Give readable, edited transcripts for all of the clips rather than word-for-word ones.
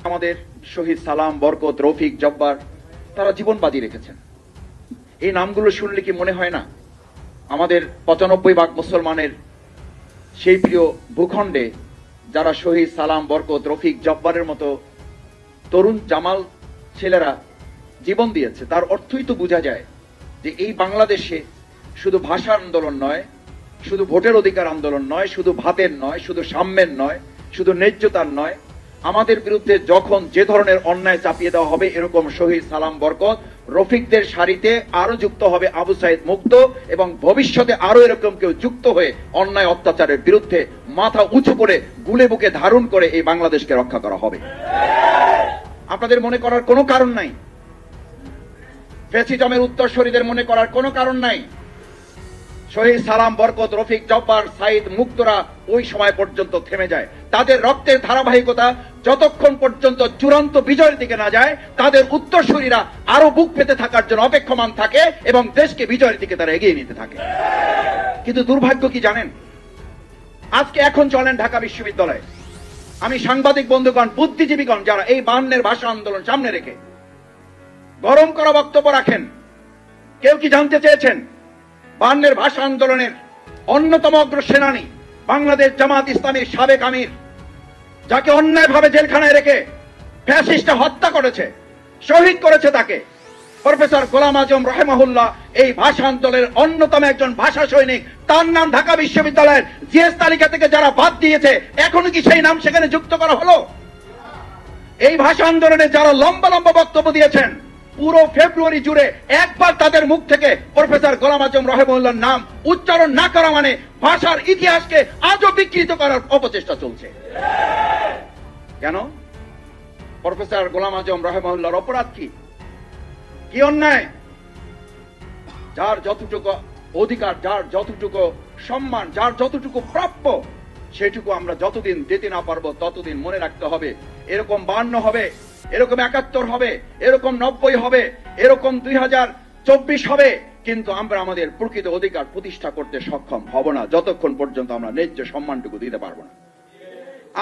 আমাদের শহীদ সালাম, বরকত, রফিক, জব্বার তারা জীবন বাজি রেখেছেন। এই নামগুলো শুনলে কি মনে হয় না আমাদের ৯৫ ভাগ মুসলমানের সেই প্রিয় ভূখণ্ডে যারা শহীদ সালাম, বরকত, রফিক, জব্বারের মতো তরুণ জামাল ছেলেরা জীবন দিয়েছে, তার অর্থই তো বোঝা যায় যে এই বাংলাদেশে শুধু ভাষা আন্দোলন নয়, শুধু ভোটের অধিকার আন্দোলন নয়, শুধু ভাতের নয়, শুধু সাম্যের নয়, শুধু ন্যায্যতার নয়, আমাদের বিরুদ্ধে যখন যে ধরনের অন্যায় চাপিয়ে দেওয়া হবে, এরকম শহীদ সালাম, বরকত, রফিকদের সারিতে আরো যুক্ত হবে আবু সাইদ মুক্ত, এবং ভবিষ্যতে আরো এরকম কেউ যুক্ত হয়ে অন্যায় অত্যাচারের বিরুদ্ধে মাথা উঁচু করে গুলে বুকে ধারণ করে এই বাংলাদেশকে রক্ষা করা হবে। আপনাদের মনে করার কোনো কারণ নাই, ফ্যাসিজমের উত্তরসূরিদের মনে করার কোনো কারণ নাই। শহীদ সালাম, বরকত, রফিক, জব্বার, সাইদ মুক্তরা ওই সময় পর্যন্ত থেমে যায়। তাদের রক্তের ধারাবাহিকতা যতক্ষণ পর্যন্ত চূড়ান্ত বিজয়ের দিকে না যায়, তাদের উত্তরসূরিরা আরো বুক পেতে থাকার জন্য অপেক্ষমান থাকে এবং দেশকে বিজয়ের দিকে তারা এগিয়ে নিতে থাকে। কিন্তু দুর্ভাগ্য কি জানেন, আজকে এখন চলেন ঢাকা বিশ্ববিদ্যালয়ে, আমি সাংবাদিক বন্ধুগণ, বুদ্ধিজীবীগণ যারা এই ৫২-এর ভাষা আন্দোলন সামনে রেখে গরম করা বক্তব্য রাখেন, কেউ কি জানতে চেয়েছেন ৫২-এর ভাষা আন্দোলনের অন্যতম অগ্রসেনানী বাংলাদেশ জামাত ইসলামীর সাবেক আমির, যাকে অন্যায়ভাবে জেলখানায় রেখে ফ্যাসিস্টরা হত্যা করেছে, শহীদ করেছে, তাকে প্রফেসর গোলাম আজম রাহিমাহুল্লাহ এই ভাষা আন্দোলনের অন্যতম একজন ভাষা সৈনিক, তার নাম ঢাকা বিশ্ববিদ্যালয়ের জিএস তালিকা থেকে যারা বাদ দিয়েছে, এখনো কি সেই নাম সেখানে যুক্ত করা হলো? এই ভাষা আন্দোলনে যারা লম্বা লম্বা বক্তব্য দিয়েছেন, পুরো ফেব্রুয়ারি জুড়ে একবার তাদের মুখ থেকে প্রফেসর গোলাম আজম রাহিমাহুল্লাহর নাম উচ্চারণ না করা মানে ভাষার ইতিহাসকে আজও বিকৃত করার অপচেষ্টা চলছে। কেন? প্রফেসর গোলাম আজম রাহিমাহুল্লাহর অপরাধ কি? কি অন্যায়? যার যতটুকু অধিকার, যার যতটুকু সম্মান, যার যতটুকু প্রাপ্য, সেটুকু আমরা যতদিন দিতে না পারবো ততদিন মনে রাখতে হবে এরকম ৫২ হবে, এরকম ৭১ হবে, এরকম ৯০ হবে, এরকম ২০২৪ হবে, কিন্তু আমরা আমাদের প্রকৃত অধিকার প্রতিষ্ঠা করতে সক্ষম হব না যতক্ষণ পর্যন্ত আমরা ন্যায্য সম্মানটুকু দিতে পারবো না।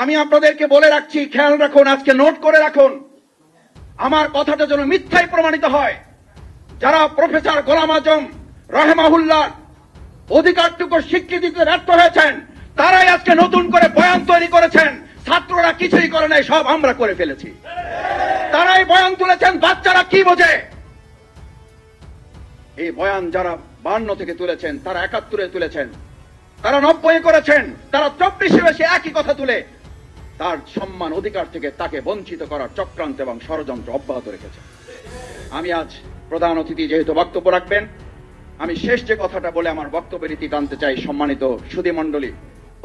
আমি আপনাদেরকে বলে রাখছি, খেয়াল রাখুন, আজকে নোট করে রাখুন, আমার কথাটা যেন মিথ্যাই প্রমাণিত হয়। যারা প্রফেসর গোলাম আজম রাহিমাহুল্লাহ অধিকারটুকু স্বীকৃতি দিতে ব্যর্থ হয়েছেন, তারাই আজকে নতুন করে বয়ান তৈরি করেছেন, ছাত্ররা কিছুই করে নাই, সব আমরা করে ফেলেছি। তারাই বয়ান তুলেছেন, বাচ্চারা কি বোঝে। এই বয়ান যারা ৫২ থেকে তুলেছেন, তারা ৭১-এ তুলেছেন, তারা ৯০ করেছেন, তারা ২৪-এ এসে একই কথা তুলে তার সম্মান অধিকার থেকে তাকে বঞ্চিত করার চক্রান্ত এবং ষড়যন্ত্র অব্যাহত রেখেছে। আমি আজ প্রধান অতিথি যেহেতু বক্তব্য রাখবেন, আমি শেষ যে কথাটা বলে আমার বক্তব্যের ইতি টানতে চাই। সম্মানিত সুধীমণ্ডলী,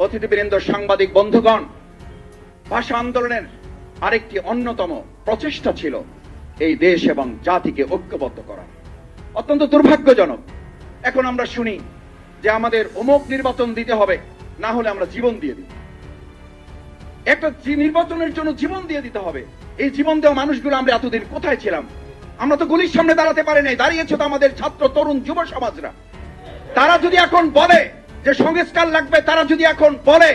অতিথিবৃন্দ, সাংবাদিক বন্ধুগণ, ভাষা আন্দোলনের আরেকটি অন্যতম প্রচেষ্টা ছিল এই দেশ এবং জাতিকে ঐক্যবদ্ধ করা। অত্যন্ত দুর্ভাগ্যজনক, এখন আমরা শুনি যে আমাদের অমুক নির্বাচন দিতে হবে, না হলে আমরা জীবন দিয়ে দিব। একটা নির্বাচনের জন্য জীবন দিয়ে দিতে হবে। এই জীবন দেওয়া মানুষগুলো আমরা এতদিন কোথায় ছিলাম? আমরা তো গুলির সামনে দাঁড়াতে পারি নাই, দাঁড়িয়েছে তো আমাদের ছাত্র, তরুণ, যুব সমাজরা। তারা যদি এখন বলে যে সংস্কার লাগবে, তারা যদি এখন বলে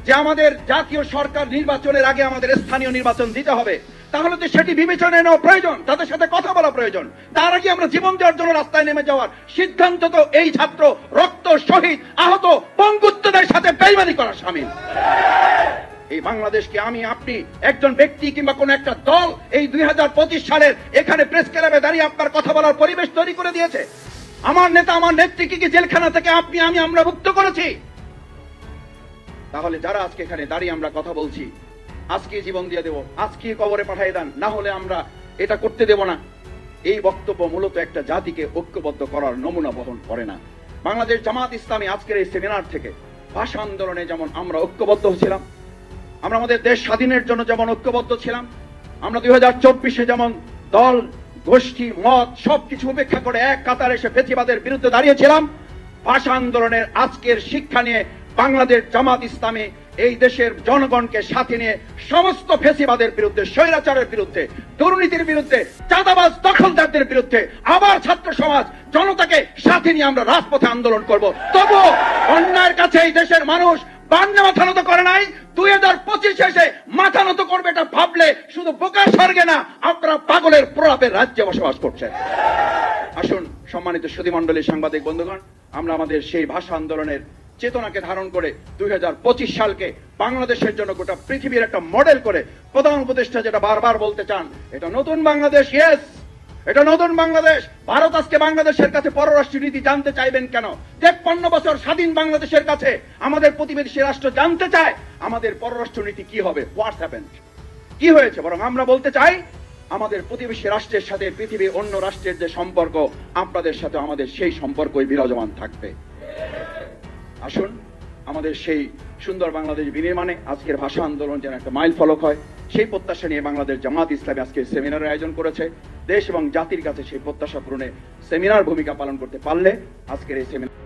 যে আমাদের জাতীয় সরকার নির্বাচনের আগে আমাদের স্থানীয় নির্বাচন দিতে হবে, তাহলে তো সেটি বিবেচনায় নেওয়া প্রয়োজন, তাদের সাথে কথা বলা প্রয়োজন। তার আগে আমরা জীবন দেওয়ার জন্য রাস্তায় নেমে যাওয়ার সিদ্ধান্ত তো এই ছাত্র রক্ত, শহীদ, আহত, পঙ্গুত্বদের সাথে বেইমানি করা শামিল। এই বাংলাদেশকে আমি, আপনি, একজন ব্যক্তি কিংবা কোন একটা দল এই ২০২৫ সালের এখানে প্রেস ক্লাবে দাঁড়িয়ে আপনার কথা বলার পরিবেশ তৈরি করে দিয়েছে। আমার নেতা, আমার নেত্রীকে কি জেলখানা থেকে আপনি, আমি, আমরা মুক্ত করেছি? তাহলে যারা আজকে এখানে দাঁড়িয়ে আমরা কথা বলছি, আজকে জীবন দিয়ে দেব, আজকে কবরে পাঠিয়ে দেন, না হলে আমরা এটা করতে দেব না, এই বক্তব্য মূলত একটা জাতিকে ঐক্যবদ্ধ করার নমুনা বহন করে না। বাংলাদেশ জামাত ইসলামী আজকের এই সেমিনার থেকে ভাষা আন্দোলনে যেমন আমরা ঐক্যবদ্ধ ছিলাম, আমরা আমাদের দেশ স্বাধীনের জন্য যেমন ঐক্যবদ্ধ ছিলাম, আমরা ২০২৪-এ যেমন দল, গোষ্ঠী, মত সবকিছু উপেক্ষা করে এক কাতারে এসে ফ্যাসিবাদের বিরুদ্ধে দাঁড়িয়েছিলাম, ভাষা আন্দোলনের আজকের শিক্ষা নিয়ে বাংলাদেশ জামাত ইসলামী এই দেশের জনগণকে সাথে নিয়ে সমস্ত ফ্যাসিবাদের বিরুদ্ধে, স্বৈরাচারের বিরুদ্ধে, দুর্নীতির বিরুদ্ধে, চাঁদাবাজ দখলদারদের বিরুদ্ধে আবার ছাত্র সমাজ, জনতাকে সাথে নিয়ে আমরা রাজপথে আন্দোলন করব। তবুও অন্যায়ের কাছে এই দেশের মানুষ বান্নে মাথা নত করে নাই, 2025 এসে মাথা নত করবে এটা ভাবলে শুধু বোকার স্বর্গে না, আপনারা পাগলের প্রলাপের রাজ্যে বসবাস করছেন। আসুন সম্মানিত সুধীমণ্ডলী, সাংবাদিক বন্ধুগণ, আমরা আমাদের সেই ভাষা আন্দোলনের চেতনাকে ধারণ করে 2025 সালকে বাংলাদেশের জন্য গোটা পৃথিবীর একটা মডেল করে প্রধান উপদেষ্টা যেটা বারবার বলতে চান, এটা নতুন বাংলাদেশ। ইয়েস, এটা নতুন বাংলাদেশ। ভারত আজকে বাংলাদেশের কাছে পররাষ্ট্র নীতি জানতে চাইবেন কেন? 53 বছর স্বাধীন বাংলাদেশের কাছে আমাদের প্রতিবেশী রাষ্ট্র জানতে চায় আমাদের পররাষ্ট্র নীতি কি হবে, হোয়াটস হ্যাপেন্ড, কি হয়েছে। বরং আমরা বলতে চাই আমাদের প্রতিবেশী রাষ্ট্রের সাথে পৃথিবীর অন্য রাষ্ট্রের যে সম্পর্ক, আপনাদের সাথে আমাদের সেই সম্পর্কই বিরাজমান থাকবে। আসুন আমাদের সেই সুন্দর বাংলাদেশ বিনির্মাণে আজকের ভাষা আন্দোলন যেন একটা মাইল ফলক হয়, সেই প্রত্যাশা নিয়ে বাংলাদেশ জামাত ইসলামী আজকে সেমিনারের আয়োজন করেছে। দেশ এবং জাতির কাছে সেই প্রত্যাশা পূরণে সেমিনার ভূমিকা পালন করতে পারলে আজকের এই সেমিনার